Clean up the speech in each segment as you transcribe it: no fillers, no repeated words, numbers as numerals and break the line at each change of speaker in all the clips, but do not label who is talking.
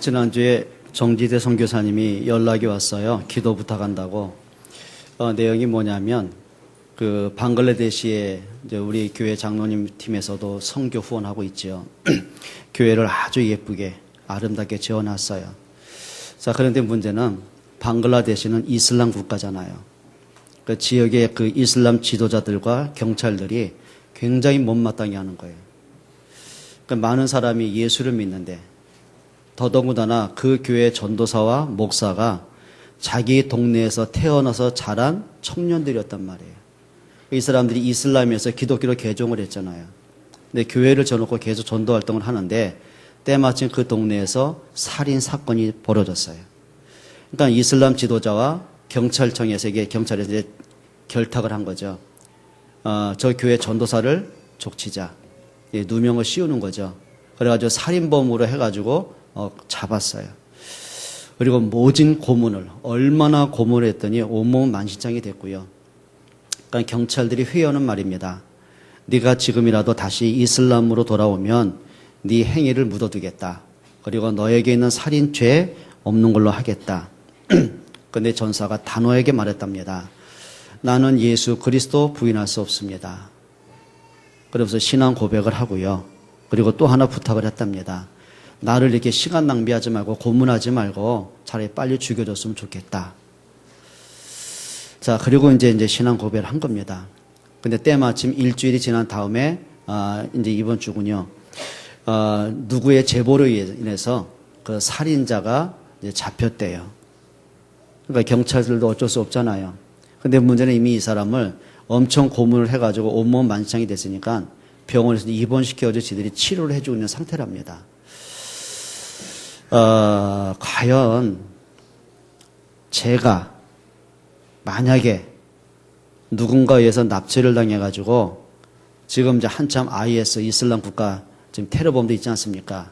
지난주에 정지대 선교사님이 연락이 왔어요. 기도 부탁한다고. 내용이 뭐냐면, 방글라데시에 이제 우리 교회 장로님 팀에서도 선교 후원하고 있죠. 교회를 아주 예쁘게, 아름답게 지어놨어요. 자, 그런데 문제는 방글라데시는 이슬람 국가잖아요. 그 지역의 그 이슬람 지도자들과 경찰들이 굉장히 못마땅해 하는 거예요. 그러니까 많은 사람이 예수를 믿는데, 더더군다나 그 교회 전도사와 목사가 자기 동네에서 태어나서 자란 청년들이었단 말이에요. 이 사람들이 이슬람에서 기독교로 개종을 했잖아요. 근데 교회를 져놓고 계속 전도 활동을 하는데 때마침 그 동네에서 살인 사건이 벌어졌어요. 그러니까 이슬람 지도자와 경찰에서 이제 결탁을 한 거죠. 저 교회 전도사를 족치자. 누명을 씌우는 거죠. 그래가지고 살인범으로 해가지고 잡았어요. 그리고 모진 고문을 얼마나 고문을 했더니 온몸 만신창이 됐고요. 그러니까 경찰들이 회유하는 말입니다. 네가 지금이라도 다시 이슬람으로 돌아오면 네 행위를 묻어두겠다. 그리고 너에게 있는 살인죄 없는 걸로 하겠다. 그런데 전사가 단호하게 말했답니다. 나는 예수 그리스도 부인할 수 없습니다. 그러면서 신앙 고백을 하고요. 그리고 또 하나 부탁을 했답니다. 나를 이렇게 시간 낭비하지 말고 고문하지 말고 차라리 빨리 죽여줬으면 좋겠다. 자, 그리고 이제 신앙 고백을 한 겁니다. 근데 때마침 일주일이 지난 다음에 이제 이번 주군요. 누구의 제보로 인해서 그 살인자가 이제 잡혔대요. 그러니까 경찰들도 어쩔 수 없잖아요. 근데 문제는 이미 이 사람을 엄청 고문을 해가지고 온몸 만신창이 됐으니까 병원에서 입원시켜서 지들이 치료를 해주고 있는 상태랍니다. 과연 제가 만약에 누군가에 의해서 납치를 당해가지고 지금 이제 한참 IS 이슬람 국가 지금 테러범도 있지 않습니까?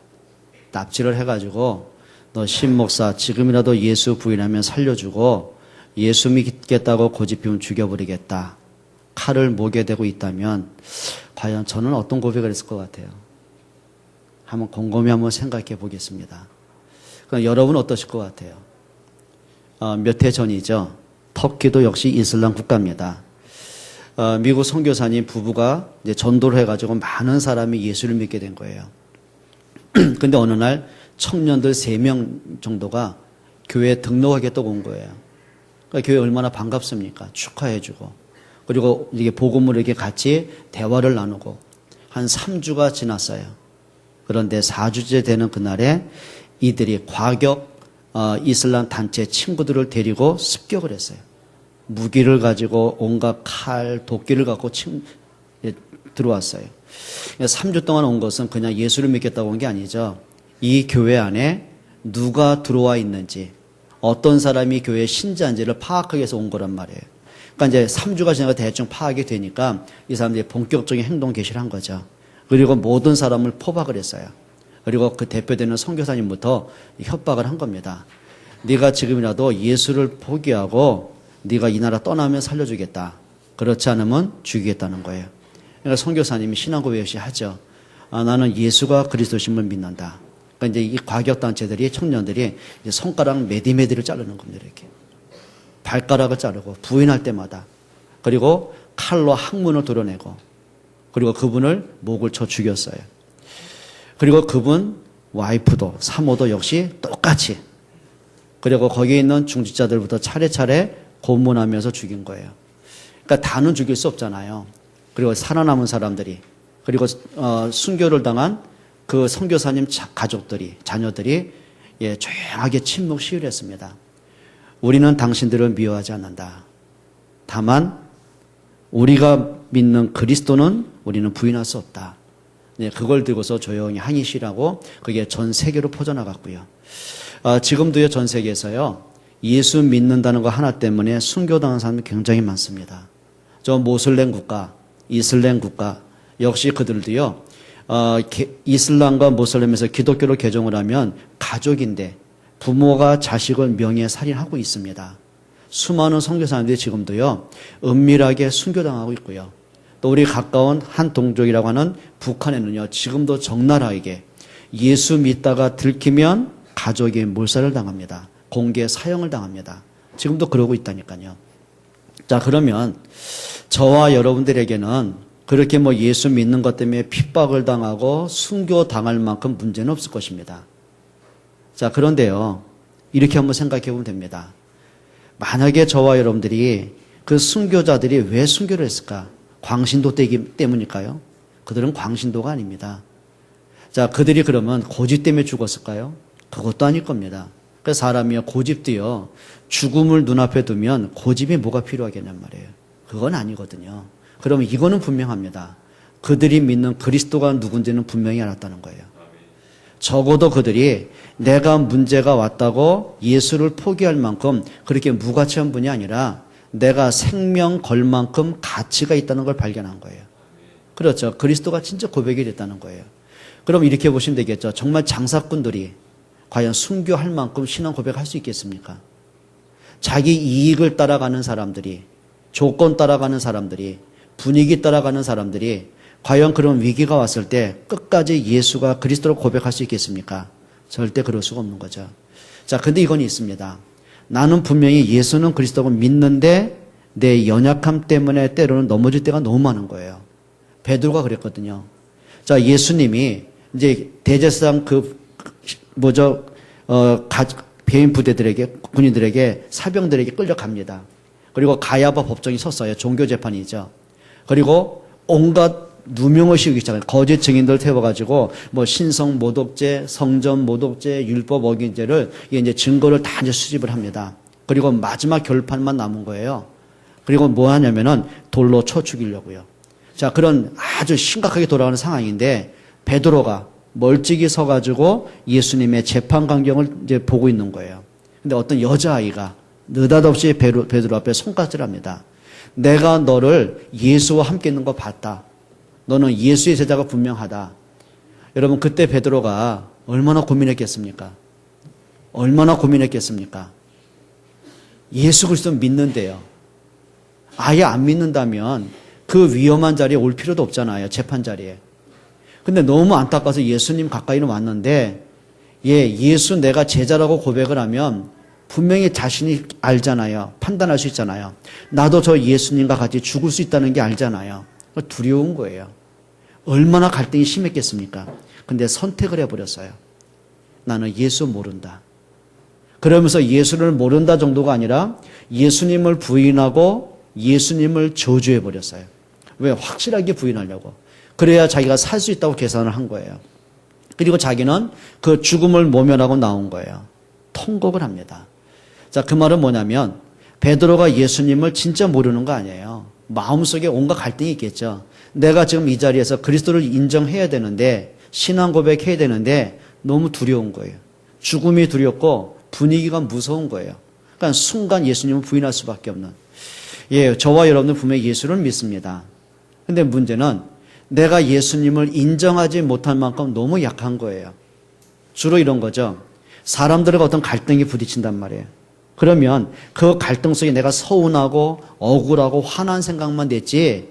납치를 해가지고 너 신목사 지금이라도 예수 부인하면 살려주고 예수 믿겠다고 고집피우면 죽여버리겠다. 칼을 목에 대고 있다면 과연 저는 어떤 고백을 했을 것 같아요? 한번 곰곰이 한번 생각해 보겠습니다. 그럼 여러분은 어떠실 것 같아요? 몇 해 전이죠. 터키도 역시 이슬람 국가입니다. 미국 선교사님 부부가 이제 전도를 해가지고 많은 사람이 예수를 믿게 된 거예요. 근데 어느 날 청년들 3명 정도가 교회에 등록하겠다고 온 거예요. 그러니까 교회 얼마나 반갑습니까? 축하해주고. 그리고 이게 복음을 이렇게 같이 대화를 나누고 한 3주가 지났어요. 그런데 4주째 되는 그날에 이들이 과격 이슬람 단체 친구들을 데리고 습격을 했어요. 무기를 가지고 온갖 칼, 도끼를 갖고 들어왔어요. 3주 동안 온 것은 그냥 예수를 믿겠다고 온 게 아니죠. 이 교회 안에 누가 들어와 있는지, 어떤 사람이 교회 신자인지를 파악하기 위해서 온 거란 말이에요. 그러니까 이제 3주가 지나가 대충 파악이 되니까 이 사람들이 본격적인 행동 개시를 한 거죠. 그리고 모든 사람을 포박을 했어요. 그리고 그 대표되는 선교사님부터 협박을 한 겁니다. 네가 지금이라도 예수를 포기하고 네가 이 나라 떠나면 살려주겠다. 그렇지 않으면 죽이겠다는 거예요. 그러니까 선교사님이 신앙 고백 역시 하죠. 나는 예수가 그리스도심을 믿는다. 그러니까 이제 이 과격단체들이 청년들이 이제 손가락 메디메디를 자르는 겁니다. 이렇게 발가락을 자르고 부인할 때마다, 그리고 칼로 항문을 도려내고, 그리고 그분을 목을 쳐 죽였어요. 그리고 그분 와이프도 사모도 역시 똑같이, 그리고 거기에 있는 중직자들부터 차례차례 고문하면서 죽인 거예요. 그러니까 다는 죽일 수 없잖아요. 그리고 살아남은 사람들이, 그리고 순교를 당한 그 선교사님 가족들이, 자녀들이 조용하게 침묵 시위를 했습니다. 우리는 당신들을 미워하지 않는다. 다만 우리가 믿는 그리스도는 우리는 부인할 수 없다. 그걸 들고서 조용히 항의 시위라고 그게 전 세계로 퍼져나갔고요. 지금도요, 전 세계에서요, 예수 믿는다는 거 하나 때문에 순교당한 사람이 굉장히 많습니다. 저 모슬렘 국가, 이슬람 국가 역시 그들도요, 이슬람과 모슬렘에서 기독교로 개종을 하면 가족인데 부모가 자식을 명예 살인하고 있습니다. 수많은 선교사님들이 지금도요, 은밀하게 순교당하고 있고요. 또 우리 가까운 한 동족이라고 하는 북한에는요, 지금도 적나라하게 예수 믿다가 들키면 가족이 몰살을 당합니다. 공개 사형을 당합니다. 지금도 그러고 있다니까요. 자, 그러면 저와 여러분들에게는 그렇게 뭐 예수 믿는 것 때문에 핍박을 당하고 순교 당할 만큼 문제는 없을 것입니다. 자, 그런데요, 이렇게 한번 생각해 보면 됩니다. 만약에 저와 여러분들이 그 순교자들이 왜 순교를 했을까? 광신도 때문일까요? 그들은 광신도가 아닙니다. 자, 그들이 그러면 고집 때문에 죽었을까요? 그것도 아닐 겁니다. 그 사람이요, 고집도요, 죽음을 눈앞에 두면 고집이 뭐가 필요하겠냔 말이에요. 그건 아니거든요. 그러면 이거는 분명합니다. 그들이 믿는 그리스도가 누군지는 분명히 알았다는 거예요. 적어도 그들이 내가 문제가 왔다고 예수를 포기할 만큼 그렇게 무가치한 분이 아니라 내가 생명 걸 만큼 가치가 있다는 걸 발견한 거예요. 그렇죠. 그리스도가 진짜 고백이 됐다는 거예요. 그럼 이렇게 보시면 되겠죠. 정말 장사꾼들이 과연 순교할 만큼 신앙 고백할 수 있겠습니까? 자기 이익을 따라가는 사람들이, 조건 따라가는 사람들이, 분위기 따라가는 사람들이 과연 그런 위기가 왔을 때 끝까지 예수가 그리스도로 고백할 수 있겠습니까? 절대 그럴 수가 없는 거죠. 자, 근데 이건 있습니다. 나는 분명히 예수는 그리스도고 믿는데 내 연약함 때문에 때로는 넘어질 때가 너무 많은 거예요. 베드로가 그랬거든요. 자, 예수님이 이제 대제사장 배임 부대들에게, 군인들에게, 사병들에게 끌려갑니다. 그리고 가야바 법정이 섰어요. 종교재판이죠. 그리고 온갖 누명의식이 있잖아요. 거짓 증인들 태워가지고 뭐 신성 모독죄, 성전 모독죄, 율법 어긴죄를 이제 증거를 다 이제 수집을 합니다. 그리고 마지막 결판만 남은 거예요. 그리고 뭐 하냐면은 돌로 쳐 죽이려고요. 자, 그런 아주 심각하게 돌아가는 상황인데 베드로가 멀찍이 서가지고 예수님의 재판 광경을 이제 보고 있는 거예요. 근데 어떤 여자아이가 느닷없이 베드로 앞에 손가락질합니다. 내가 너를 예수와 함께 있는 거 봤다. 너는 예수의 제자가 분명하다. 여러분, 그때 베드로가 얼마나 고민했겠습니까? 얼마나 고민했겠습니까? 예수 그리스도 믿는데요. 아예 안 믿는다면 그 위험한 자리에 올 필요도 없잖아요. 재판 자리에. 근데 너무 안타까워서 예수님 가까이는 왔는데, 예수 내가 제자라고 고백을 하면 분명히 자신이 알잖아요. 판단할 수 있잖아요. 나도 저 예수님과 같이 죽을 수 있다는 게 알잖아요. 두려운 거예요. 얼마나 갈등이 심했겠습니까? 근데 선택을 해버렸어요. 나는 예수 모른다. 그러면서 예수를 모른다 정도가 아니라 예수님을 부인하고 예수님을 저주해버렸어요. 왜? 확실하게 부인하려고. 그래야 자기가 살 수 있다고 계산을 한 거예요. 그리고 자기는 그 죽음을 모면하고 나온 거예요. 통곡을 합니다. 자, 그 말은 뭐냐면 베드로가 예수님을 진짜 모르는 거 아니에요. 마음속에 온갖 갈등이 있겠죠. 내가 지금 이 자리에서 그리스도를 인정해야 되는데, 신앙 고백해야 되는데 너무 두려운 거예요. 죽음이 두렵고 분위기가 무서운 거예요. 그러니까 순간 예수님을 부인할 수밖에 없는. 저와 여러분들 분명히 예수를 믿습니다. 근데 문제는 내가 예수님을 인정하지 못할 만큼 너무 약한 거예요. 주로 이런 거죠. 사람들과 어떤 갈등이 부딪힌단 말이에요. 그러면 그 갈등 속에 내가 서운하고 억울하고 화난 생각만 냈지,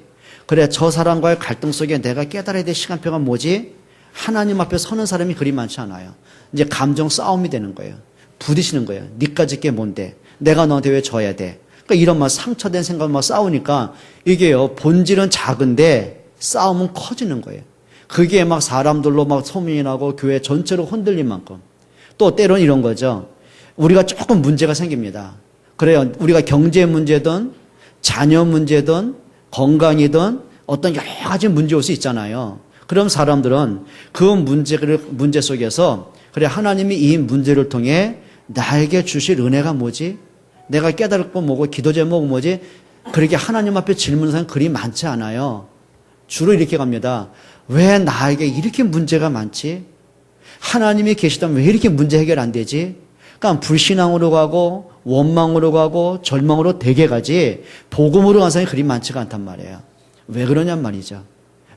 그래, 저 사람과의 갈등 속에 내가 깨달아야 될 시간표가 뭐지? 하나님 앞에 서는 사람이 그리 많지 않아요. 이제 감정 싸움이 되는 거예요. 부딪히는 거예요. 니까짓 게 뭔데? 내가 너한테 왜 져야 돼? 그러니까 이런 막 상처된 생각 막 싸우니까 이게요, 본질은 작은데 싸움은 커지는 거예요. 그게 막 사람들로 막 소문이 나고 교회 전체로 흔들린 만큼. 또 때로는 이런 거죠. 우리가 조금 문제가 생깁니다. 그래요. 우리가 경제 문제든 자녀 문제든 건강이든 어떤 여러 가지 문제 올 수 있잖아요. 그럼 사람들은 그 문제 속에서 그래, 하나님이 이 문제를 통해 나에게 주실 은혜가 뭐지? 내가 깨달을 건 뭐고 기도 제목은 뭐지? 그렇게 하나님 앞에 질문하는 사람이 그리 많지 않아요. 주로 이렇게 갑니다. 왜 나에게 이렇게 문제가 많지? 하나님이 계시다면 왜 이렇게 문제 해결 안 되지? 그러니까 불신앙으로 가고 원망으로 가고 절망으로 되게 가지 복음으로 간 사람이 그리 많지가 않단 말이에요. 왜 그러냔 말이죠.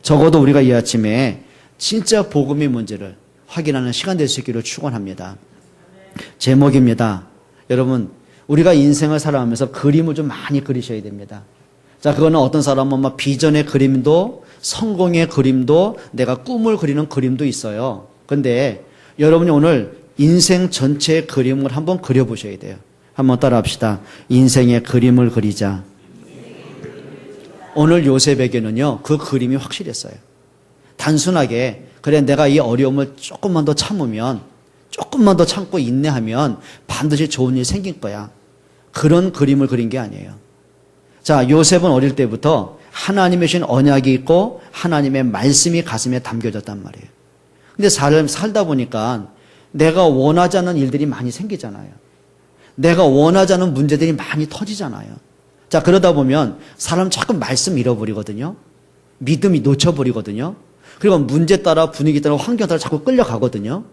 적어도 우리가 이 아침에 진짜 복음의 문제를 확인하는 시간 될 수 있기를 축원합니다. 제목입니다. 여러분, 우리가 인생을 살아가면서 그림을 좀 많이 그리셔야 됩니다. 자, 그거는 어떤 사람은 막 비전의 그림도 성공의 그림도 내가 꿈을 그리는 그림도 있어요. 근데 여러분이 오늘 인생 전체의 그림을 한번 그려보셔야 돼요. 한번 따라합시다. 인생의 그림을 그리자. 오늘 요셉에게는요, 그 그림이 확실했어요. 단순하게 그래 내가 이 어려움을 조금만 더 참으면, 조금만 더 참고 인내하면 반드시 좋은 일이 생길 거야. 그런 그림을 그린 게 아니에요. 자, 요셉은 어릴 때부터 하나님의 주신 언약이 있고 하나님의 말씀이 가슴에 담겨졌단 말이에요. 근데 살다 보니까 내가 원하지 않는 일들이 많이 생기잖아요. 내가 원하지 않는 문제들이 많이 터지잖아요. 자, 그러다 보면 사람 자꾸 말씀 잃어버리거든요. 믿음이 놓쳐버리거든요. 그리고 문제 따라 분위기 따라 환경 따라 자꾸 끌려가거든요.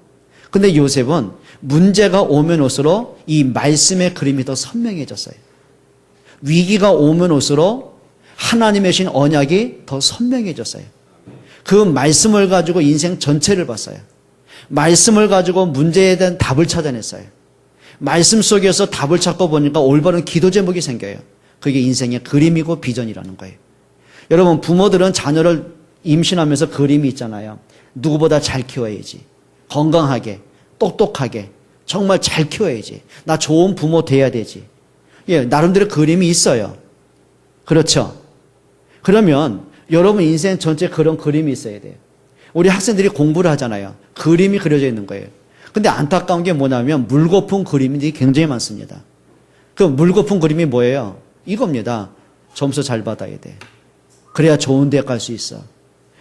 근데 요셉은 문제가 오면 올수록 이 말씀의 그림이 더 선명해졌어요. 위기가 오면 올수록 하나님의 신 언약이 더 선명해졌어요. 그 말씀을 가지고 인생 전체를 봤어요. 말씀을 가지고 문제에 대한 답을 찾아냈어요. 말씀 속에서 답을 찾고 보니까 올바른 기도 제목이 생겨요. 그게 인생의 그림이고 비전이라는 거예요. 여러분, 부모들은 자녀를 임신하면서 그림이 있잖아요. 누구보다 잘 키워야지. 건강하게, 똑똑하게, 정말 잘 키워야지. 나 좋은 부모 돼야 되지. 예, 나름대로 그림이 있어요. 그렇죠? 그러면 여러분 인생 전체에 그런 그림이 있어야 돼요. 우리 학생들이 공부를 하잖아요. 그림이 그려져 있는 거예요. 근데 안타까운 게 뭐냐면 물거품 그림이 굉장히 많습니다. 그 물거품 그림이 뭐예요? 이겁니다. 점수 잘 받아야 돼. 그래야 좋은 대학 갈 수 있어.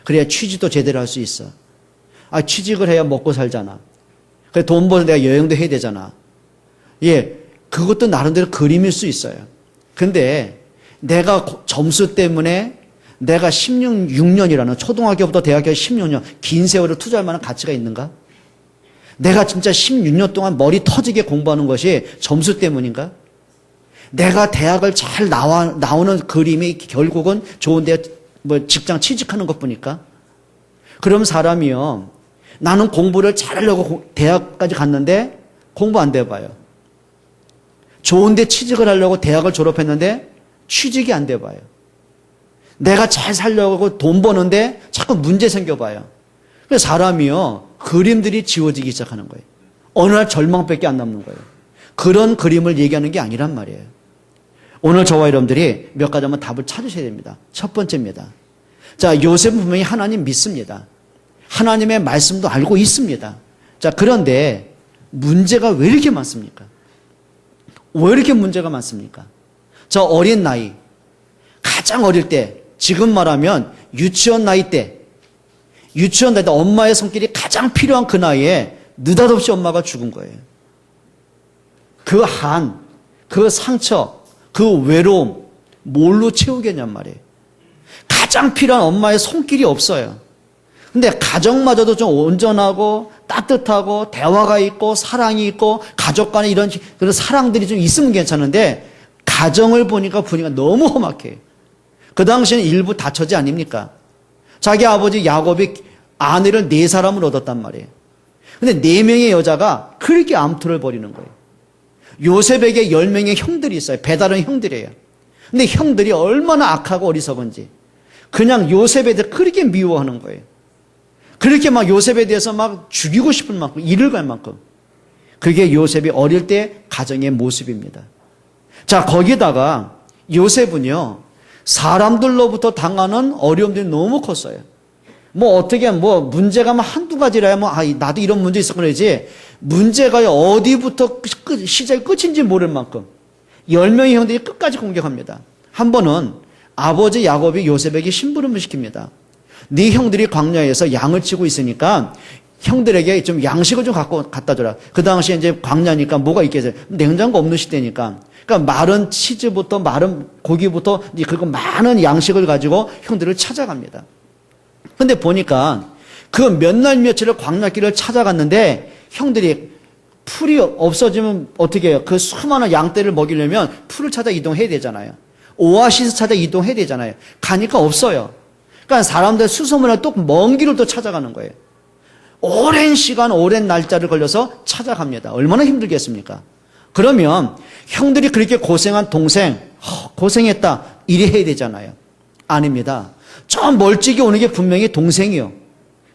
그래야 취직도 제대로 할 수 있어. 아, 취직을 해야 먹고 살잖아. 그래, 돈 벌어 내가 여행도 해야 되잖아. 예, 그것도 나름대로 그림일 수 있어요. 근데 내가 점수 때문에 내가 16년이라는 초등학교부터 대학교 16년 긴 세월을 투자할 만한 가치가 있는가? 내가 진짜 16년 동안 머리 터지게 공부하는 것이 점수 때문인가? 내가 대학을 잘 나오는 그림이 결국은 좋은데 직장 취직하는 것뿐일까? 그럼 사람이요, 나는 공부를 잘하려고 대학까지 갔는데 공부 안 돼봐요. 좋은데 취직을 하려고 대학을 졸업했는데 취직이 안 돼봐요. 내가 잘 살려고 돈 버는데 자꾸 문제 생겨봐요. 그래서 사람이요, 그림들이 지워지기 시작하는 거예요. 어느 날 절망밖에 안 남는 거예요. 그런 그림을 얘기하는 게 아니란 말이에요. 오늘 저와 여러분들이 몇 가지 한번 답을 찾으셔야 됩니다. 첫 번째입니다. 자, 요셉은 분명히 하나님 믿습니다. 하나님의 말씀도 알고 있습니다. 자, 그런데 문제가 왜 이렇게 많습니까? 왜 이렇게 문제가 많습니까? 저 어린 나이, 가장 어릴 때, 지금 말하면 유치원 나이 때 엄마의 손길이 가장 필요한 그 나이에 느닷없이 엄마가 죽은 거예요. 그 한, 그 상처, 그 외로움, 뭘로 채우겠냔 말이에요. 가장 필요한 엄마의 손길이 없어요. 근데 가정마저도 좀 온전하고 따뜻하고 대화가 있고 사랑이 있고 가족 간에 이런 그런 사랑들이 좀 있으면 괜찮은데 가정을 보니까 너무 험악해요. 그 당시에는 일부 다처제 아닙니까? 자기 아버지 야곱이 아내를 4사람을 얻었단 말이에요. 근데 4명의 여자가 그렇게 암투를 벌이는 거예요. 요셉에게 10명의 형들이 있어요. 배다른 형들이에요. 근데 형들이 얼마나 악하고 어리석은지 그냥 요셉에 대해 그렇게 미워하는 거예요. 그렇게 막 요셉에 대해서 막 죽이고 싶은 만큼, 일을 갈 만큼. 그게 요셉이 어릴 때 가정의 모습입니다. 자, 거기다가 요셉은요, 사람들로부터 당하는 어려움들이 너무 컸어요. 어떻게, 문제가 한두 가지라야 나도 이런 문제 있어 그러지. 문제가 어디부터 시작이 끝인지 모를 만큼 10명의 형들이 끝까지 공격합니다. 한 번은 아버지 야곱이 요셉에게 심부름을 시킵니다. 네 형들이 광야에서 양을 치고 있으니까 형들에게 좀 양식을 좀 갖다 줘라. 그 당시에 이제 광야니까 뭐가 있겠어요? 냉장고 없는 시대니까. 그러니까 마른 치즈부터 마른 고기부터 그리고 많은 양식을 가지고 형들을 찾아갑니다. 근데 보니까 그 몇 날 며칠을 광야길을 찾아갔는데 형들이 풀이 없어지면 어떻게 해요? 그 수많은 양떼를 먹이려면 풀을 찾아 이동해야 되잖아요. 오아시스 찾아 이동해야 되잖아요. 가니까 없어요. 그러니까 사람들 수소문을 또 먼 길을 또 찾아가는 거예요. 오랜 시간, 오랜 날짜를 걸려서 찾아갑니다. 얼마나 힘들겠습니까? 그러면 형들이 그렇게 고생한 동생, 고생했다, 이래 해야 되잖아요. 아닙니다. 저 멀찍이 오는 게 분명히 동생이요.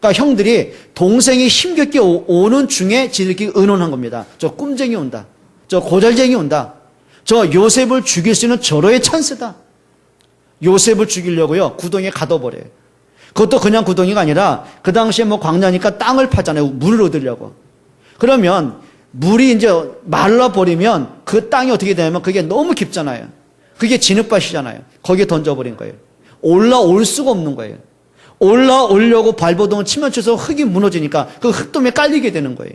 그러니까 형들이 동생이 힘겹게 오는 중에 지들끼리 의논한 겁니다. 저 꿈쟁이 온다. 저 고잘쟁이 온다. 저 요셉을 죽일 수 있는 절호의 찬스다. 요셉을 죽이려고요. 구덩이에 가둬버려요. 그것도 그냥 구덩이가 아니라 그 당시에 뭐 광야니까 땅을 파잖아요. 물을 얻으려고. 그러면 물이 이제 말라버리면 그 땅이 어떻게 되냐면 그게 너무 깊잖아요. 그게 진흙밭이잖아요. 거기에 던져버린 거예요. 올라올 수가 없는 거예요. 올라오려고 발버둥을 치면 쳐서 흙이 무너지니까 그 흙돔에 깔리게 되는 거예요.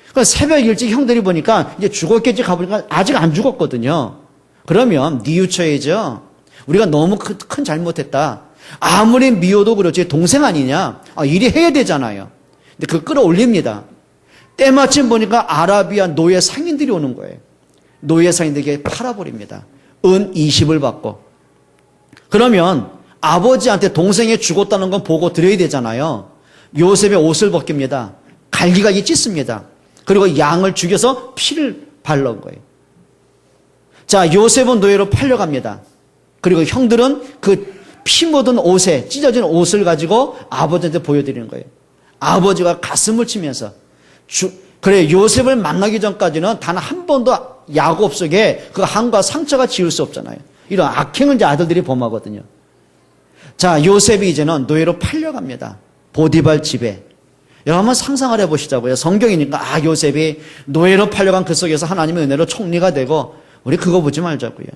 그러니까 새벽 일찍 형들이 보니까 이제 죽었겠지 가보니까 아직 안 죽었거든요. 그러면 뉘우쳐야죠. 우리가 너무 큰 잘못했다. 아무리 미워도 그렇지 동생 아니냐. 일이 해야 되잖아요. 근데 그 끌어올립니다. 때마침 보니까 아라비아 노예 상인들이 오는 거예요. 노예 상인들에게 팔아버립니다. 은 20을 받고. 그러면 아버지한테 동생이 죽었다는 건 보고 드려야 되잖아요. 요셉의 옷을 벗깁니다. 갈기갈기 찢습니다. 그리고 양을 죽여서 피를 발라온 거예요. 자, 요셉은 노예로 팔려갑니다. 그리고 형들은 그 피 묻은 옷에 찢어진 옷을 가지고 아버지한테 보여드리는 거예요. 아버지가 가슴을 치면서 그래 요셉을 만나기 전까지는 단 한 번도 야곱 속에 그 한과 상처가 지울 수 없잖아요. 이런 악행을 이제 아들들이 범하거든요. 자, 요셉이 이제는 노예로 팔려갑니다. 보디발 집에. 여러분 한번 상상을 해보시자고요. 성경이니까 요셉이 노예로 팔려간 그 속에서 하나님의 은혜로 총리가 되고 우리 그거 보지 말자고요.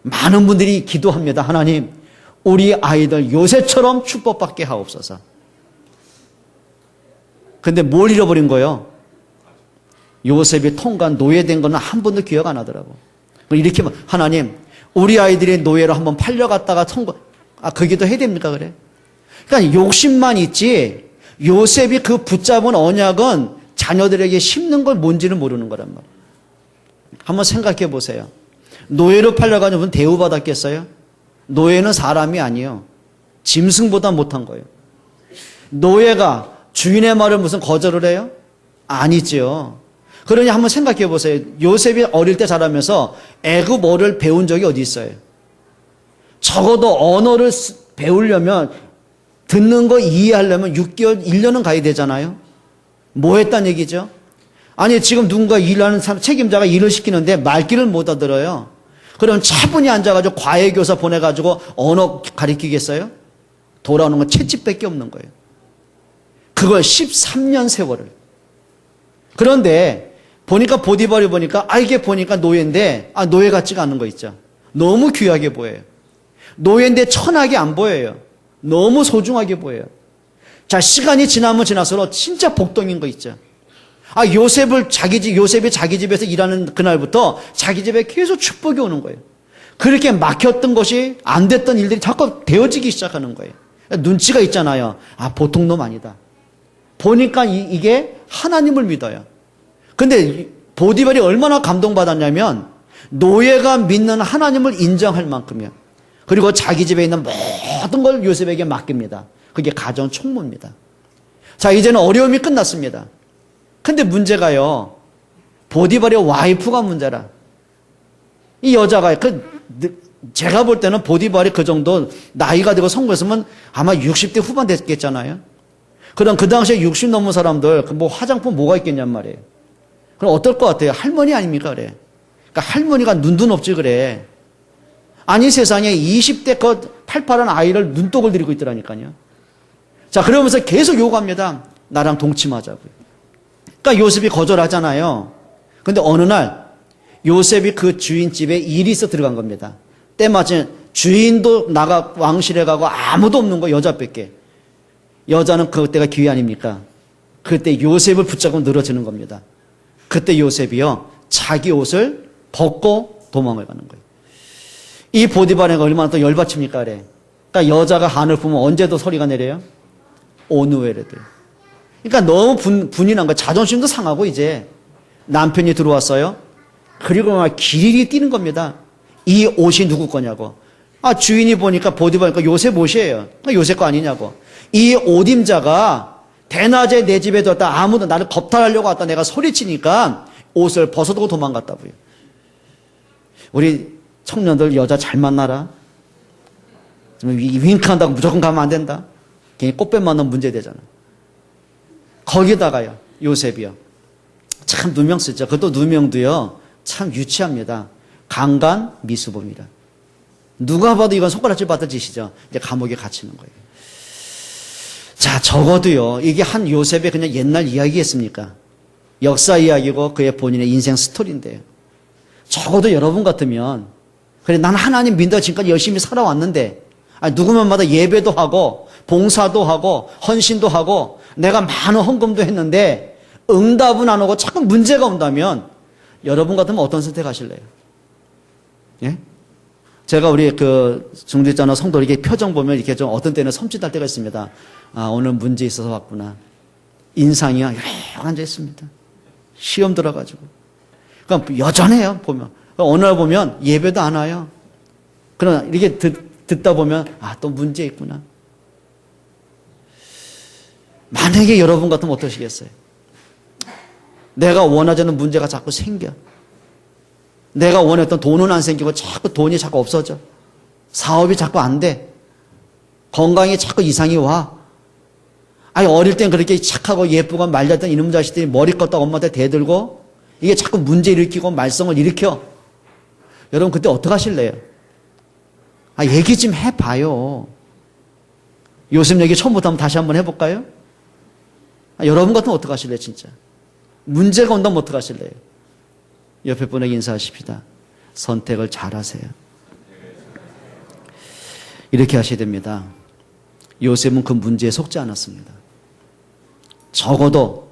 많은 분들이 기도합니다. 하나님 우리 아이들 요셉처럼 축복받게 하옵소서. 근데 뭘 잃어버린 거예요? 요셉이 통관 노예된 거는 한 번도 기억 안 하더라고. 이렇게 하나님 우리 아이들이 노예로 한번 팔려갔다가 그 기도 해야 됩니까? 그래? 그러니까 욕심만 있지 요셉이 그 붙잡은 언약은 자녀들에게 심는 걸 뭔지는 모르는 거란 말이에요. 한번 생각해 보세요. 노예로 팔려가는 분 대우받았겠어요? 노예는 사람이 아니에요. 짐승보다 못한 거예요. 노예가 주인의 말을 무슨 거절을 해요? 아니죠. 그러니 한번 생각해 보세요. 요셉이 어릴 때 자라면서 애굽어를 배운 적이 어디 있어요? 적어도 언어를 배우려면 듣는 거 이해하려면 6개월, 1년은 가야 되잖아요. 뭐 했단 얘기죠? 아니 지금 누군가 일하는 사람, 책임자가 일을 시키는데 말귀를 못 알아들어요. 그럼 차분히 앉아가지고 과외교사 보내가지고 언어 가르치겠어요? 돌아오는 건 채찍밖에 없는 거예요. 그걸 13년 세월을. 그런데 보니까 보디발이 보니까 이게 보니까 노예인데 노예 같지가 않은 거 있죠. 너무 귀하게 보여요. 노예인데 천하게 안 보여요. 너무 소중하게 보여요. 자, 시간이 지나면 지날수록 진짜 복덩인 거 있죠. 요셉이 자기 집에서 일하는 그날부터 자기 집에 계속 축복이 오는 거예요. 그렇게 막혔던 것이 안 됐던 일들이 자꾸 되어지기 시작하는 거예요. 눈치가 있잖아요. 보통 놈 아니다. 보니까 이게 하나님을 믿어요. 근데 보디발이 얼마나 감동받았냐면 노예가 믿는 하나님을 인정할 만큼이요. 그리고 자기 집에 있는 모든 걸 요셉에게 맡깁니다. 그게 가정 총무입니다. 자, 이제는 어려움이 끝났습니다. 근데 문제가요. 보디발의 와이프가 문제라. 이 여자가 제가 볼 때는 보디발이 그 정도 나이가 되고 성공했으면 아마 60대 후반 됐겠잖아요. 그럼 그 당시에 60 넘은 사람들 뭐 화장품 뭐가 있겠냔 말이에요. 그럼 어떨 것 같아요? 할머니 아닙니까? 그래. 그러니까 할머니가 눈도 높지 그래. 아니 세상에 20대 그 팔팔한 아이를 눈독을 들이고 있더라니까요. 자, 그러면서 계속 요구합니다. 나랑 동침하자고요. 그러니까 요셉이 거절하잖아요. 근데 어느 날 요셉이 그 주인집에 일이 있어 들어간 겁니다. 때마침 주인도 왕실에 가고 아무도 없는 거 여자밖에. 여자는 그때가 기회 아닙니까? 그때 요셉을 붙잡고 늘어지는 겁니다. 그때 요셉이요 자기 옷을 벗고 도망을 가는 거예요. 이 보디발에가 얼마나 또 열받칩니까? 그래. 그러니까 여자가 한을 보면 언제도 소리가 내려요? 오누에레들. 그러니까 너무 분이 난 거예요. 자존심도 상하고 이제 남편이 들어왔어요. 그리고 막 길이 뛰는 겁니다. 이 옷이 누구 거냐고. 주인이 보니까 보디발이니까 요셉 옷이에요. 요셉 거 아니냐고. 이 옷임자가 대낮에 내 집에 들었다 아무도 나를 겁탈하려고 왔다 내가 소리치니까 옷을 벗어두고 도망갔다고요. 우리 청년들 여자 잘 만나라. 윙크한다고 무조건 가면 안 된다. 괜히 꽃뱀 만나면 문제 되잖아. 거기다가요, 요셉이요. 참 누명 쓰죠. 그것도 누명도요, 참 유치합니다. 강간 미수범이라. 누가 봐도 이건 손가락질 받을 짓이죠. 이제 감옥에 갇히는 거예요. 자, 적어도요, 이게 한 요셉의 그냥 옛날 이야기겠습니까? 역사 이야기고 그의 본인의 인생 스토리인데요. 적어도 여러분 같으면, 그래, 난 하나님 믿어 지금까지 열심히 살아왔는데, 누구면마다 예배도 하고, 봉사도 하고, 헌신도 하고, 내가 많은 헌금도 했는데, 응답은 안 오고 자꾸 문제가 온다면, 여러분 같으면 어떤 선택하실래요? 예? 제가 우리 중직자나 성도 이렇게 표정 보면 이렇게 좀 어떤 때는 섬찟할 때가 있습니다. 아, 오늘 문제 있어서 왔구나. 인상이요, 이렇게 앉아 있습니다. 시험 들어가지고. 그러니까 여전해요, 보면. 어느 날 보면 예배도 안 와요. 그러나 이렇게 듣다 보면, 아, 또 문제 있구나. 만약에 여러분 같으면 어떠시겠어요? 내가 원하지 않는 문제가 자꾸 생겨. 내가 원했던 돈은 안 생기고 자꾸 돈이 자꾸 없어져. 사업이 자꾸 안 돼. 건강이 자꾸 이상이 와. 아니, 어릴 땐 그렇게 착하고 예쁘고 말렸던 이놈 자식들이 머리 껐다 엄마한테 대들고 이게 자꾸 문제 일으키고 말썽을 일으켜. 여러분 그때 어떡하실래요? 아, 얘기 좀 해봐요. 요셉 얘기 처음부터 한번 다시 한번 해볼까요? 아, 여러분 같으면 어떡하실래요, 진짜? 문제가 온다면 어떡하실래요? 옆에 분에게 인사하십시다. 선택을 잘하세요. 이렇게 하셔야 됩니다. 요셉은 그 문제에 속지 않았습니다. 적어도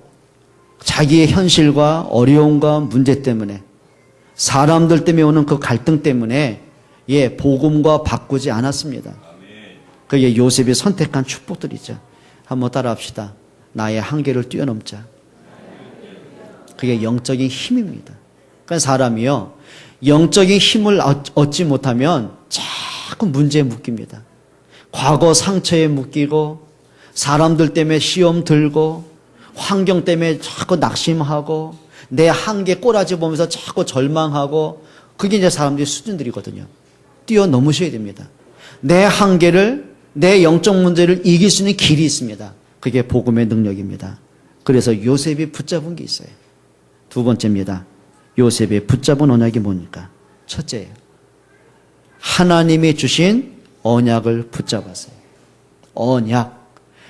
자기의 현실과 어려움과 문제 때문에 사람들 때문에 오는 그 갈등 때문에 복음과 바꾸지 않았습니다. 그게 요셉이 선택한 축복들이죠. 한번 따라합시다. 나의 한계를 뛰어넘자. 그게 영적인 힘입니다. 그러니까 사람이요, 영적인 힘을 얻지 못하면 자꾸 문제에 묶입니다. 과거 상처에 묶이고, 사람들 때문에 시험 들고, 환경 때문에 자꾸 낙심하고, 내 한계 꼬라지 보면서 자꾸 절망하고, 그게 이제 사람들의 수준들이거든요. 뛰어넘으셔야 됩니다. 내 한계를, 내 영적 문제를 이길 수 있는 길이 있습니다. 그게 복음의 능력입니다. 그래서 요셉이 붙잡은 게 있어요. 두 번째입니다. 요셉의 붙잡은 언약이 뭡니까? 첫째예요. 하나님이 주신 언약을 붙잡았어요. 언약.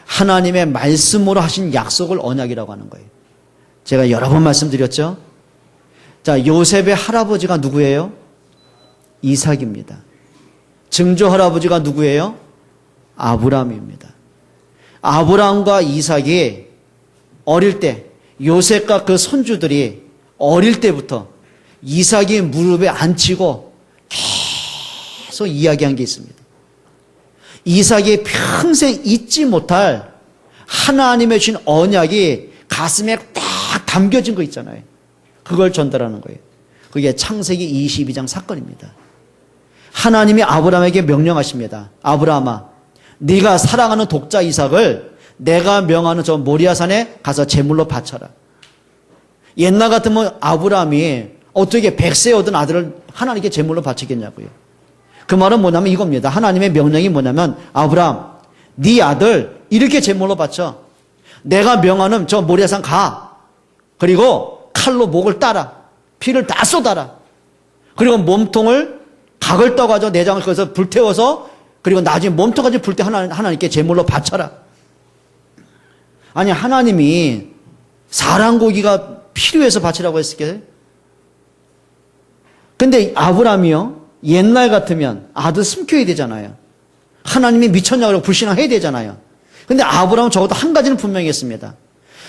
하나님의 말씀으로 하신 약속을 언약이라고 하는 거예요. 제가 여러 번 말씀드렸죠? 자, 요셉의 할아버지가 누구예요? 이삭입니다. 증조 할아버지가 누구예요? 아브라함입니다. 아브라함과 이삭이 어릴 때 요셉과 그 손주들이 어릴 때부터 이삭이 무릎에 앉히고 계속 이야기한 게 있습니다. 이삭이 평생 잊지 못할 하나님의 주신 언약이 가슴에 딱 담겨진 거 있잖아요. 그걸 전달하는 거예요. 그게 창세기 22장 사건입니다. 하나님이 아브라함에게 명령하십니다. 아브라함아, 네가 사랑하는 독자 이삭을 내가 명하는 저 모리아산에 가서 제물로 바쳐라. 옛날 같으면 아브라함이 어떻게 100세 얻은 아들을 하나님께 제물로 바치겠냐고요. 그 말은 뭐냐면 이겁니다. 하나님의 명령이 뭐냐면, 아브라함, 네 아들 이렇게 제물로 바쳐. 내가 명하는 저 모리아산 가. 그리고 칼로 목을 따라. 피를 다 쏟아라. 그리고 몸통을 각을 떠가지고 내장을 거기서 불태워서, 그리고 나중에 몸통까지 불 때 하나님께 제물로 바쳐라. 아니, 하나님이 사랑고기가 필요해서 바치라고 했을게. 근데 아브라함이요, 옛날 같으면 아들 숨겨야 되잖아요. 하나님이 미쳤냐고 불신앙해야 되잖아요. 근데 아브라함은 적어도 한 가지는 분명히 했습니다.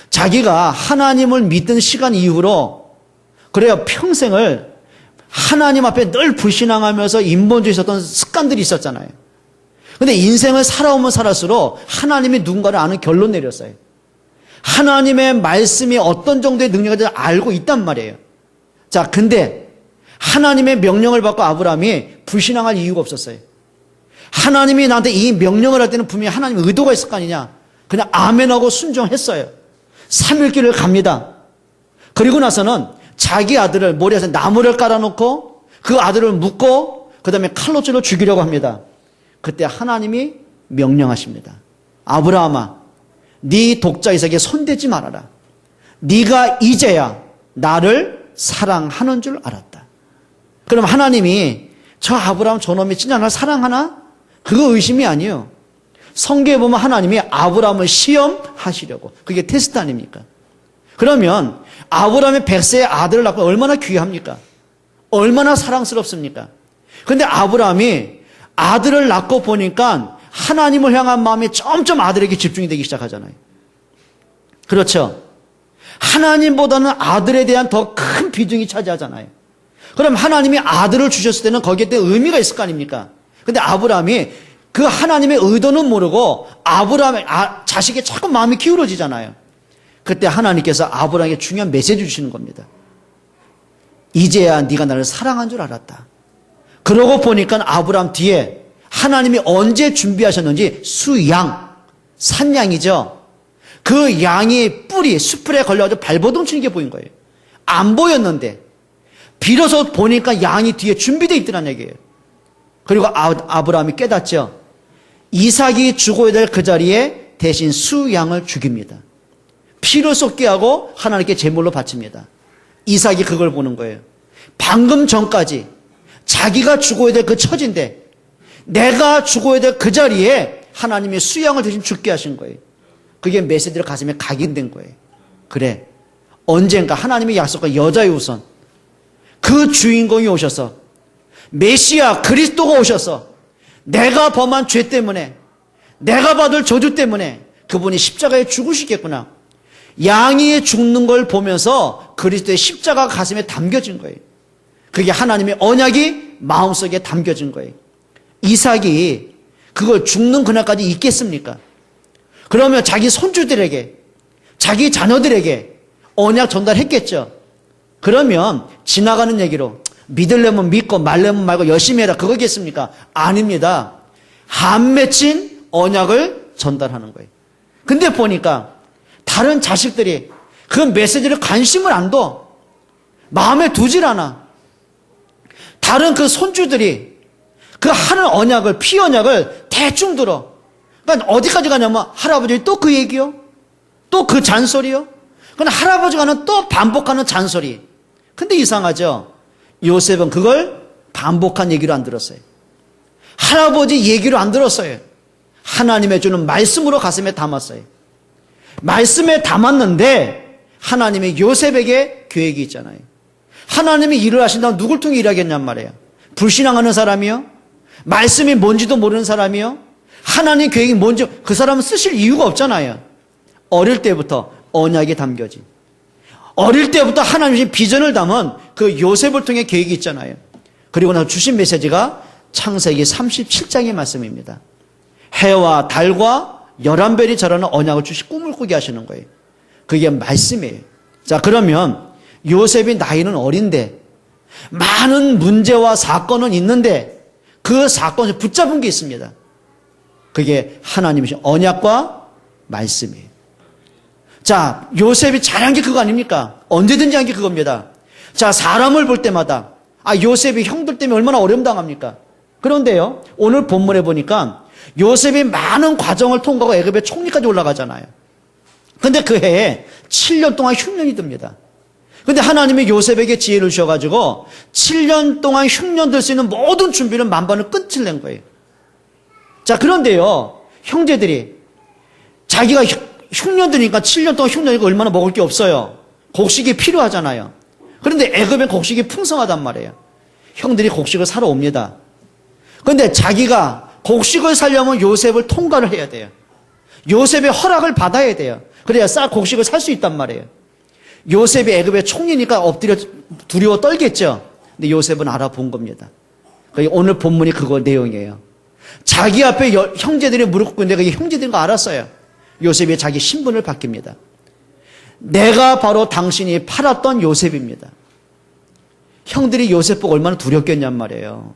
자기가 하나님을 믿던 시간 이후로, 그래야 평생을 하나님 앞에 늘 불신앙하면서 인본주의 있었던 습관들이 있었잖아요. 근데 인생을 살아오면 살았을수록 하나님이 누군가를 아는 결론 내렸어요. 하나님의 말씀이 어떤 정도의 능력인지 알고 있단 말이에요. 자, 근데 하나님의 명령을 받고 아브라함이 불신앙할 이유가 없었어요. 하나님이 나한테 이 명령을 할 때는 분명히 하나님의 의도가 있을 거 아니냐. 그냥 아멘하고 순종했어요. 3일길을 갑니다. 그리고 나서는 자기 아들을 머리에서 나무를 깔아놓고 그 아들을 묶고 그 다음에 칼로 찔러 죽이려고 합니다. 그때 하나님이 명령하십니다. 아브라함아, 네 독자 이삭에게 손대지 말아라. 네가 이제야 나를 사랑하는 줄 알았다. 그럼 하나님이 저 아브라함 저놈이 진짜 나를 사랑하나? 그거 의심이 아니에요. 성경에 보면 하나님이 아브라함을 시험하시려고. 그게 테스트 아닙니까? 그러면 아브라함의 100세의 아들을 낳고 얼마나 귀합니까? 얼마나 사랑스럽습니까? 그런데 아브라함이 아들을 낳고 보니까 하나님을 향한 마음이 점점 아들에게 집중이 되기 시작하잖아요. 그렇죠? 하나님보다는 아들에 대한 더 큰 비중이 차지하잖아요. 그럼 하나님이 아들을 주셨을 때는 거기에 대한 의미가 있을 거 아닙니까? 근데 아브라함이 그 하나님의 의도는 모르고 아브라함의 자식에 자꾸 마음이 기울어지잖아요. 그때 하나님께서 아브라함에게 중요한 메시지 주시는 겁니다. 이제야 네가 나를 사랑한 줄 알았다. 그러고 보니까 아브라함 뒤에 하나님이 언제 준비하셨는지 수양, 산양이죠. 그 양이 뿔이 수풀에 걸려가지고 발버둥 치는 게 보인 거예요. 안 보였는데 비로소 보니까 양이 뒤에 준비되어 있더란 얘기예요. 그리고 아브라함이 깨닫죠. 이삭이 죽어야 될 그 자리에 대신 수양을 죽입니다. 피를 쏟게 하고 하나님께 제물로 바칩니다. 이삭이 그걸 보는 거예요. 방금 전까지 자기가 죽어야 될 그 처지인데 내가 죽어야 될 그 자리에 하나님이 수양을 대신 죽게 하신 거예요. 그게 메시지를 가슴에 각인된 거예요. 그래, 언젠가 하나님의 약속과 여자의 우선 그 주인공이 오셔서 메시아 그리스도가 오셔서 내가 범한 죄 때문에 내가 받을 저주 때문에 그분이 십자가에 죽으시겠구나. 양이 죽는 걸 보면서 그리스도의 십자가 가슴에 담겨진 거예요. 그게 하나님의 언약이 마음속에 담겨진 거예요. 이삭이 그걸 죽는 그날까지 있겠습니까? 그러면 자기 손주들에게 자기 자녀들에게 언약 전달했겠죠. 그러면 지나가는 얘기로 믿으려면 믿고 말려면 말고 열심히 해라 그거겠습니까? 아닙니다. 한 맺힌 언약을 전달하는 거예요. 근데 보니까 다른 자식들이 그 메시지를 관심을 안 둬. 마음에 두질 않아. 다른 그 손주들이 그 하는 언약을, 피 언약을 대충 들어. 그러니까 어디까지 가냐면 할아버지 또 그 얘기요? 또 그 잔소리요? 그럼 할아버지가 하는 또 반복하는 잔소리. 근데 이상하죠? 요셉은 그걸 반복한 얘기로 안 들었어요. 할아버지 얘기로 안 들었어요. 하나님의 주는 말씀으로 가슴에 담았어요. 말씀에 담았는데 하나님이 요셉에게 계획이 있잖아요. 하나님이 일을 하신다면 누굴 통해 일하겠냔 말이에요. 불신앙하는 사람이요? 말씀이 뭔지도 모르는 사람이요? 하나님 계획이 뭔지 그 사람은 쓰실 이유가 없잖아요. 어릴 때부터 언약이 담겨진, 어릴 때부터 하나님의 비전을 담은 그 요셉을 통해 계획이 있잖아요. 그리고 나서 주신 메시지가 창세기 37장의 말씀입니다. 해와 달과 11별이 자라는 언약을 주시 꿈을 꾸게 하시는 거예요. 그게 말씀이에요. 자, 그러면 요셉이 나이는 어린데 많은 문제와 사건은 있는데 그 사건을 붙잡은 게 있습니다. 그게 하나님이신 언약과 말씀이에요. 자, 요셉이 잘한 게 그거 아닙니까? 언제든지 한 게 그겁니다. 자, 사람을 볼 때마다 요셉이 형들 때문에 얼마나 어려움 당합니까? 그런데요, 오늘 본문에 보니까 요셉이 많은 과정을 통과하고 애굽의 총리까지 올라가잖아요. 근데 그 해에 7년 동안 흉년이 듭니다. 근데 하나님이 요셉에게 지혜를 주셔가지고 7년 동안 흉년 들 수 있는 모든 준비를 만반을 끝을 낸 거예요. 자, 그런데요, 형제들이 자기가 흉년 드니까 7년 동안 흉년이고 얼마나 먹을 게 없어요. 곡식이 필요하잖아요. 그런데 애굽엔 곡식이 풍성하단 말이에요. 형들이 곡식을 사러 옵니다. 그런데 자기가 곡식을 사려면 요셉을 통과를 해야 돼요. 요셉의 허락을 받아야 돼요. 그래야 곡식을 살 수 있단 말이에요. 요셉이 애굽의 총리니까 엎드려 두려워 떨겠죠. 근데 요셉은 알아본 겁니다. 오늘 본문이 그거 내용이에요. 자기 앞에 형제들이 무릎 꿇고 있는데 그게 형제들인 거 알았어요. 요셉이 자기 신분을 바뀝니다. 내가 바로 당신이 팔았던 요셉입니다. 형들이 요셉 보고 얼마나 두렵겠냔 말이에요.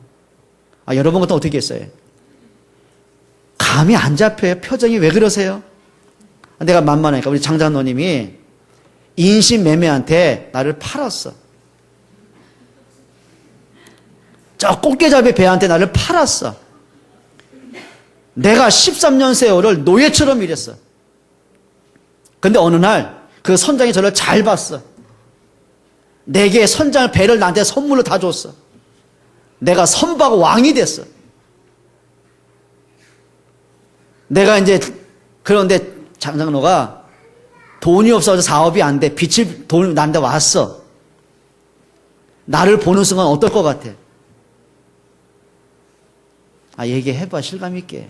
여러분 같은 어떻게 했어요? 감이 안 잡혀요. 표정이 왜 그러세요? 내가 만만하니까 우리 장장로님이 인신매매한테 나를 팔았어. 저 꽃게잡이 배한테 나를 팔았어. 내가 13년 세월을 노예처럼 일했어. 근데 어느 날 그 선장이 저를 잘 봤어. 내게 선장을 배를 나한테 선물로 다 줬어. 내가 선박 왕이 됐어. 내가 이제 그런데 장장로가 돈이 없어서 사업이 안 돼. 빚을 돈이 나한테 왔어. 나를 보는 순간 어떨 것 같아? 얘기해봐. 실감 있게.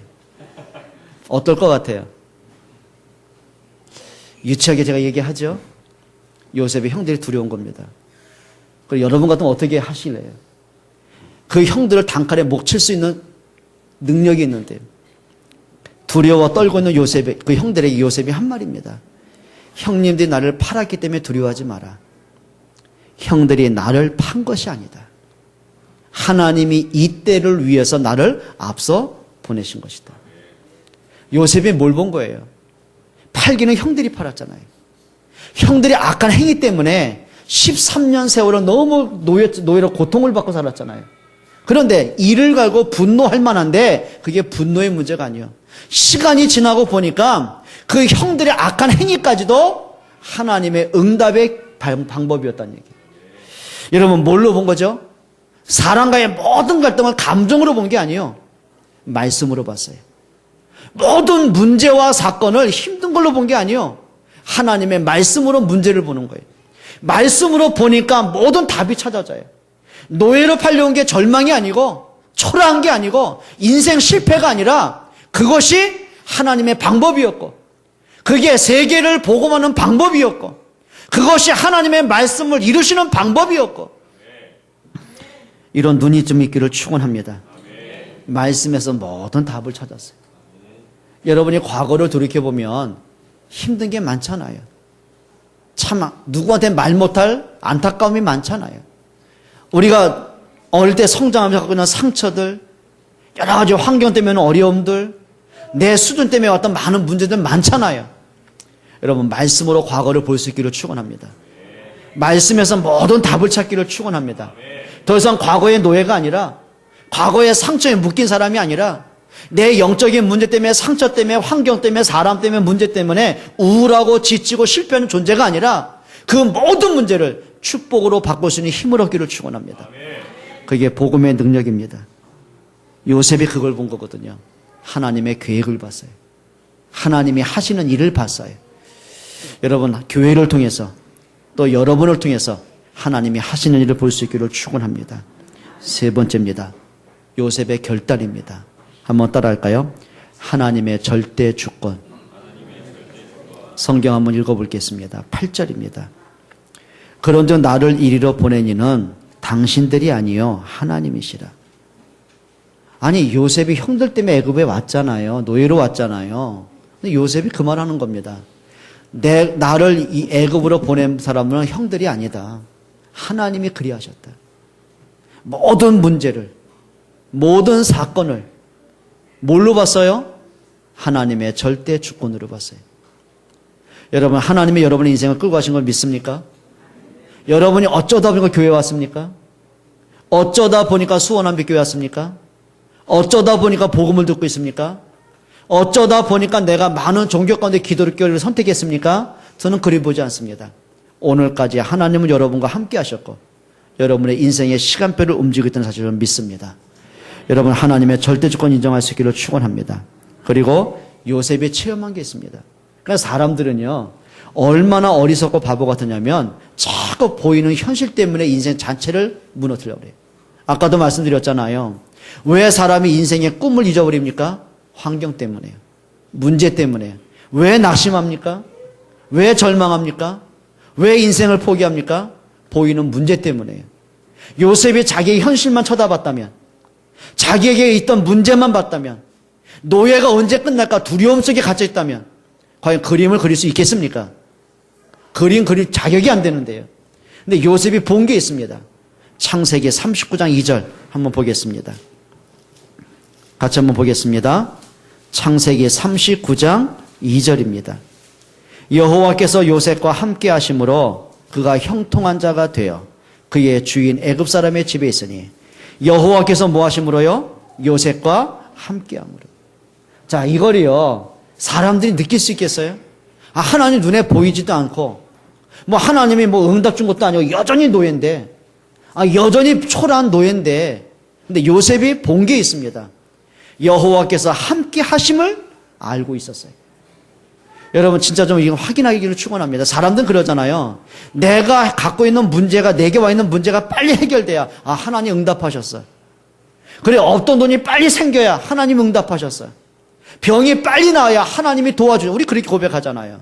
어떨 것 같아요? 유치하게 제가 얘기하죠. 요셉의 형들이 두려운 겁니다. 그리고 여러분 같으면 어떻게 하실래요? 그 형들을 단칼에 목 칠 수 있는 능력이 있는데 두려워 떨고 있는 요셉의 그 형들에게 요셉이 한 말입니다. 형님들이 나를 팔았기 때문에 두려워하지 마라. 형들이 나를 판 것이 아니다. 하나님이 이 때를 위해서 나를 앞서 보내신 것이다. 요셉이 뭘 본 거예요? 팔기는 형들이 팔았잖아요. 형들이 악한 행위 때문에 13년 세월을 너무 노예로 고통을 받고 살았잖아요. 그런데 이를 갈고 분노할 만한데 그게 분노의 문제가 아니에요. 시간이 지나고 보니까 그 형들의 악한 행위까지도 하나님의 응답의 방법이었다는 얘기예요. 여러분 뭘로 본 거죠? 사람과의 모든 갈등을 감정으로 본 게 아니에요. 말씀으로 봤어요. 모든 문제와 사건을 힘든 걸로 본 게 아니에요. 하나님의 말씀으로 문제를 보는 거예요. 말씀으로 보니까 모든 답이 찾아져요. 노예로 팔려온 게 절망이 아니고 초라한 게 아니고 인생 실패가 아니라 그것이 하나님의 방법이었고 그게 세계를 복음하는 방법이었고 그것이 하나님의 말씀을 이루시는 방법이었고 이런 눈이 좀 있기를 축원합니다. 말씀에서 모든 답을 찾았어요. 여러분이 과거를 돌이켜보면 힘든 게 많잖아요. 참 누구한테 말 못할 안타까움이 많잖아요. 우리가 어릴 때 성장하면서 갖고 있는 상처들, 여러 가지 환경 때문에 어려움들, 내 수준 때문에 왔던 많은 문제들 많잖아요. 여러분 말씀으로 과거를 볼 수 있기를 축원합니다. 말씀에서 모든 답을 찾기를 축원합니다. 더 이상 과거의 노예가 아니라 과거의 상처에 묶인 사람이 아니라 내 영적인 문제 때문에 상처 때문에 환경 때문에 사람 때문에 문제 때문에 우울하고 지치고 실패하는 존재가 아니라 그 모든 문제를 축복으로 바꿀 수 있는 힘을 얻기를 축원합니다. 그게 복음의 능력입니다. 요셉이 그걸 본 거거든요. 하나님의 계획을 봤어요. 하나님이 하시는 일을 봤어요. 여러분 교회를 통해서 또 여러분을 통해서 하나님이 하시는 일을 볼 수 있기를 축원합니다. 세 번째입니다. 요셉의 결단입니다. 한번 따라할까요? 하나님의 절대 주권. 성경 한번 읽어보겠습니다. 8절입니다. 그런즉 나를 이리로 보낸 이는 당신들이 아니요 하나님이시라. 아니 요셉이 형들 때문에 애굽에 왔잖아요. 노예로 왔잖아요. 근데 요셉이 그 말하는 겁니다. 나를 이 애굽으로 보낸 사람은 형들이 아니다. 하나님이 그리하셨다. 모든 문제를 모든 사건을 뭘로 봤어요? 하나님의 절대 주권으로 봤어요. 여러분 하나님이 여러분의 인생을 끌고 가신 걸 믿습니까? 여러분이 어쩌다 보니까 교회에 왔습니까? 어쩌다 보니까 수원한빛교회 왔습니까? 어쩌다 보니까 복음을 듣고 있습니까? 어쩌다 보니까 내가 많은 종교 가운데 기독교를 선택했습니까? 저는 그리 보지 않습니다. 오늘까지 하나님은 여러분과 함께 하셨고 여러분의 인생의 시간표를 움직이고 있다는 사실을 믿습니다. 여러분 하나님의 절대 주권 인정할 수 있기를 축원합니다. 그리고 요셉이 체험한 게 있습니다. 그래서 사람들은요 얼마나 어리석고 바보 같으냐면 자꾸 보이는 현실 때문에 인생 자체를 무너뜨리려고 그래요. 아까도 말씀드렸잖아요. 왜 사람이 인생의 꿈을 잊어버립니까? 환경 때문에요. 문제 때문에요. 왜 낙심합니까? 왜 절망합니까? 왜 인생을 포기합니까? 보이는 문제 때문에요. 요셉이 자기의 현실만 쳐다봤다면 자기에게 있던 문제만 봤다면 노예가 언제 끝날까 두려움 속에 갇혀있다면 과연 그림을 그릴 수 있겠습니까? 그림 그릴 자격이 안 되는데요. 근데 요셉이 본 게 있습니다. 창세기 39장 2절 한번 보겠습니다. 같이 한번 보겠습니다. 창세기 39장 2절입니다. 여호와께서 요셉과 함께 하심으로 그가 형통한 자가 되어 그의 주인 애굽 사람의 집에 있으니 여호와께서 뭐 하심으로요? 요셉과 함께 함으로. 자, 이거리요. 사람들이 느낄 수 있겠어요? 하나님 눈에 보이지도 않고, 하나님이 응답 준 것도 아니고, 여전히 노예인데, 여전히 초라한 노예인데, 근데 요셉이 본 게 있습니다. 여호와께서 함께 하심을 알고 있었어요. 여러분, 진짜 좀 이거 확인하기를 축원합니다. 사람들은 그러잖아요. 내가 갖고 있는 문제가, 내게 와 있는 문제가 빨리 해결돼야, 하나님 응답하셨어. 그래, 없던 돈이 빨리 생겨야 하나님 응답하셨어. 병이 빨리 나아야 하나님이 도와줘요. 우리 그렇게 고백하잖아요.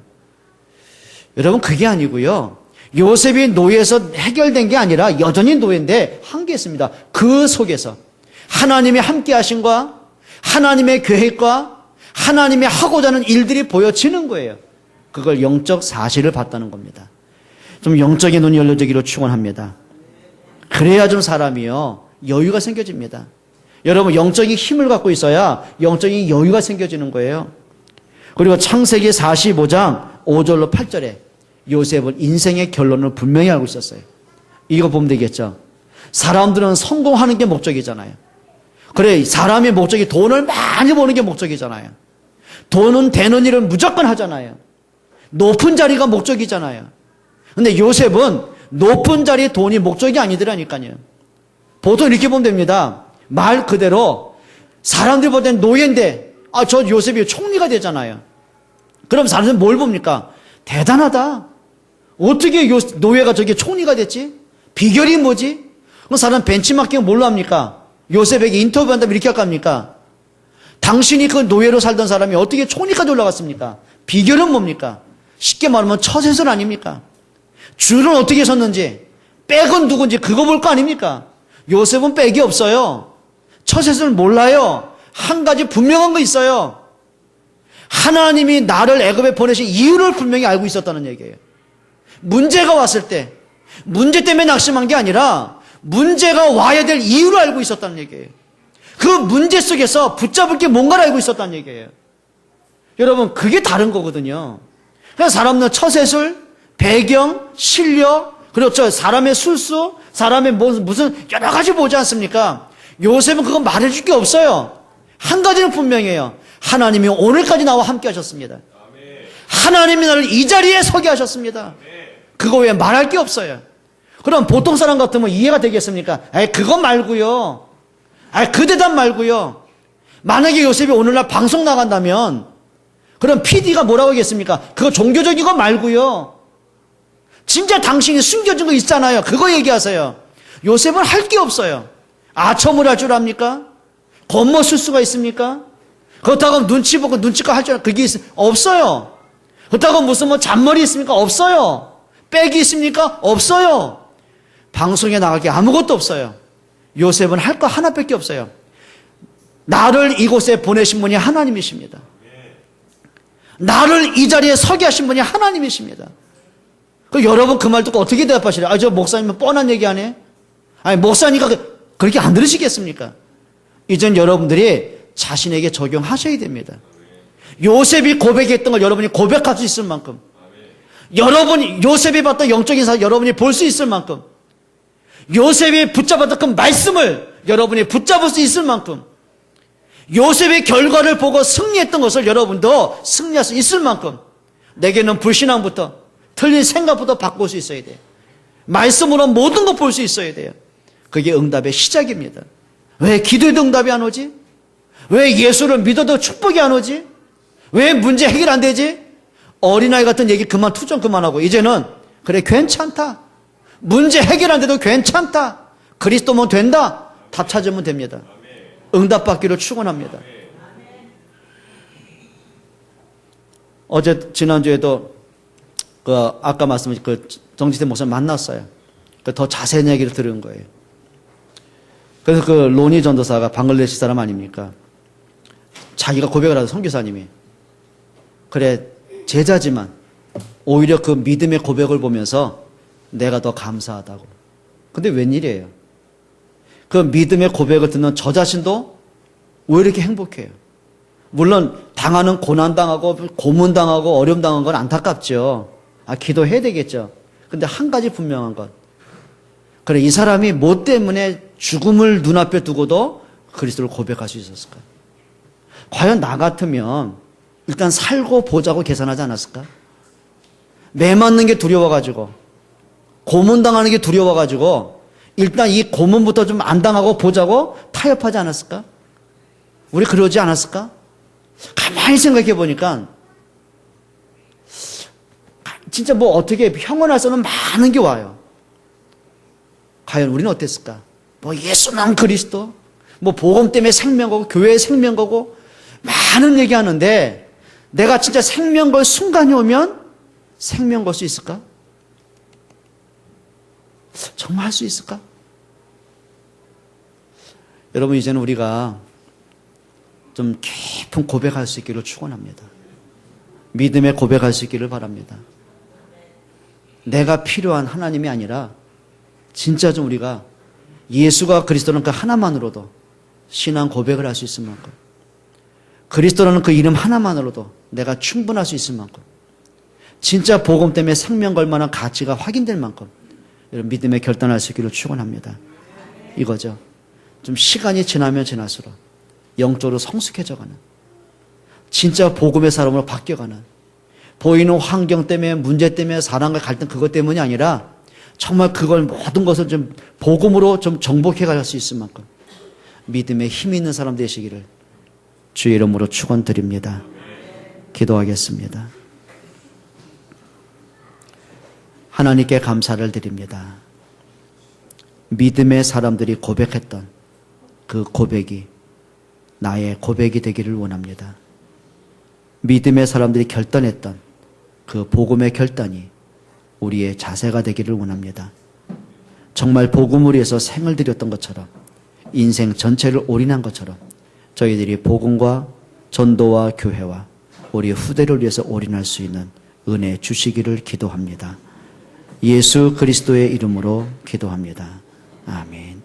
여러분, 그게 아니고요. 요셉이 노예에서 해결된 게 아니라 여전히 노예인데 한계 있습니다. 그 속에서 하나님의 함께 하심과 하나님의 계획과 하나님이 하고자 하는 일들이 보여지는 거예요. 그걸 영적 사실을 봤다는 겁니다. 좀 영적인 눈이 열려지기로 축원합니다. 그래야 좀 사람이요, 여유가 생겨집니다. 여러분, 영적인 힘을 갖고 있어야 영적인 여유가 생겨지는 거예요. 그리고 창세기 45장 5절로 8절에 요셉은 인생의 결론을 분명히 알고 있었어요. 이거 보면 되겠죠. 사람들은 성공하는 게 목적이잖아요. 그래, 사람의 목적이 돈을 많이 버는 게 목적이잖아요. 돈은 되는 일을 무조건 하잖아요. 높은 자리가 목적이잖아요. 근데 요셉은 높은 자리 돈이 목적이 아니더라니까요. 보통 이렇게 보면 됩니다. 말 그대로 사람들이 볼 땐 노예인데, 저 요셉이 총리가 되잖아요. 그럼 사람들은 뭘 봅니까? 대단하다. 어떻게 노예가 저게 총리가 됐지? 비결이 뭐지? 그럼 사람 벤치마킹을 뭘로 합니까? 요셉에게 인터뷰한다면 이렇게 할 겁니까? 당신이 그 노예로 살던 사람이 어떻게 총리까지 올라갔습니까? 비결은 뭡니까? 쉽게 말하면 처세술 아닙니까? 줄은 어떻게 섰는지, 백은 누군지 그거 볼 거 아닙니까? 요셉은 백이 없어요. 처세술 몰라요. 한 가지 분명한 거 있어요. 하나님이 나를 애굽에 보내신 이유를 분명히 알고 있었다는 얘기예요. 문제가 왔을 때 문제 때문에 낙심한 게 아니라 문제가 와야 될 이유를 알고 있었다는 얘기예요. 그 문제 속에서 붙잡을 게 뭔가를 알고 있었다는 얘기예요. 여러분, 그게 다른 거거든요. 그래서 사람들은 처세술, 배경, 실력, 그리고 사람의 술수, 사람의 무슨 여러 가지 보지 않습니까? 요셉은 그거 말해줄 게 없어요. 한 가지는 분명해요. 하나님이 오늘까지 나와 함께 하셨습니다. 하나님이 나를 이 자리에 서게 하셨습니다. 그거 외에 말할 게 없어요. 그럼 보통 사람 같으면 이해가 되겠습니까? 그거 말고요. 그 대답 말고요. 만약에 요셉이 오늘날 방송 나간다면 그럼 PD가 뭐라고 하겠습니까? 그거 종교적인 거 말고요. 진짜 당신이 숨겨진 거 있잖아요. 그거 얘기하세요. 요셉은 할 게 없어요. 아첨을 할 줄 압니까? 겉멋을 수가 있습니까? 그렇다고 눈치 보고 눈치껏 할 줄 그게 없어요. 그렇다고 무슨 잔머리 있습니까? 없어요. 백이 있습니까? 없어요. 방송에 나갈 게 아무것도 없어요. 요셉은 할 거 하나밖에 없어요. 나를 이곳에 보내신 분이 하나님이십니다. 나를 이 자리에 서게 하신 분이 하나님이십니다. 여러분 그 말 듣고 어떻게 대답하시래요? 저 목사님은 뻔한 얘기 안 해? 목사니까 그렇게 안 들으시겠습니까? 이젠 여러분들이 자신에게 적용하셔야 됩니다. 요셉이 고백했던 걸 여러분이 고백할 수 있을 만큼, 여러분이 요셉이 봤던 영적인 사실 여러분이 볼 수 있을 만큼, 요셉이 붙잡았던 그 말씀을 여러분이 붙잡을 수 있을 만큼, 요셉의 결과를 보고 승리했던 것을 여러분도 승리할 수 있을 만큼 내게는 불신앙부터 틀린 생각부터 바꿀 수 있어야 돼요. 말씀으로 모든 거 볼 수 있어야 돼요. 그게 응답의 시작입니다. 왜 기도해도 응답이 안 오지? 왜 예수를 믿어도 축복이 안 오지? 왜 문제 해결 안 되지? 어린아이 같은 얘기 투정 그만하고 이제는 그래 괜찮다. 문제 해결 안 돼도 괜찮다. 그리스도면 된다. 답 찾으면 됩니다. 응답받기를 축원합니다. 어제 지난주에도 아까 말씀하신 정지태 목사님 만났어요. 더 자세한 얘기를 들은 거예요. 그래서 로니 전도사가 방글라데시 사람 아닙니까? 자기가 고백을 하던 선교사님이 그래 제자지만 오히려 그 믿음의 고백을 보면서 내가 더 감사하다고. 근데 웬일이에요? 그 믿음의 고백을 듣는 저 자신도 왜 이렇게 행복해요? 물론 당하는 고난당하고 고문당하고 어려움당한 건 안타깝죠. 기도해야 되겠죠. 근데 한 가지 분명한 것, 그래 이 사람이 뭐 때문에 죽음을 눈앞에 두고도 그리스도를 고백할 수 있었을까? 과연 나 같으면 일단 살고 보자고 계산하지 않았을까? 매 맞는 게 두려워가지고, 고문당하는 게 두려워가지고, 일단 이 고문부터 좀 안 당하고 보자고 타협하지 않았을까? 우리 그러지 않았을까? 가만히 생각해 보니까, 진짜 뭐 어떻게 형언할 수는 많은 게 와요. 과연 우리는 어땠을까? 뭐 예수만 그리스도, 뭐 복음 때문에 생명 거고, 교회의 생명 거고, 많은 얘기하는데, 내가 진짜 생명 걸 순간이 오면 생명 걸 수 있을까? 정말 할 수 있을까? 여러분, 이제는 우리가 좀 깊은 고백할 수 있기를 축원합니다. 믿음의 고백할 수 있기를 바랍니다. 내가 필요한 하나님이 아니라 진짜 좀 우리가 예수가 그리스도는 그 하나만으로도 신앙 고백을 할 수 있을 만큼, 그리스도라는 그 이름 하나만으로도 내가 충분할 수 있을 만큼, 진짜 복음 때문에 생명 걸 만한 가치가 확인될 만큼 여러분 믿음의 결단할 수 있기를 축원합니다. 이거죠. 좀 시간이 지나면 지날수록 영적으로 성숙해져가는, 진짜 복음의 사람으로 바뀌어가는, 보이는 환경 때문에, 문제 때문에, 사랑과 갈등 그것 때문이 아니라 정말 그걸 모든 것을 좀 복음으로 좀 정복해 갈 수 있을 만큼 믿음에 힘 있는 사람 되시기를 주의 이름으로 축원드립니다. 기도하겠습니다. 하나님께 감사를 드립니다. 믿음의 사람들이 고백했던 그 고백이 나의 고백이 되기를 원합니다. 믿음의 사람들이 결단했던 그 복음의 결단이 우리의 자세가 되기를 원합니다. 정말 복음을 위해서 생을 들였던 것처럼, 인생 전체를 올인한 것처럼 저희들이 복음과 전도와 교회와 우리 후대를 위해서 올인할 수 있는 은혜 주시기를 기도합니다. 예수 그리스도의 이름으로 기도합니다. 아멘.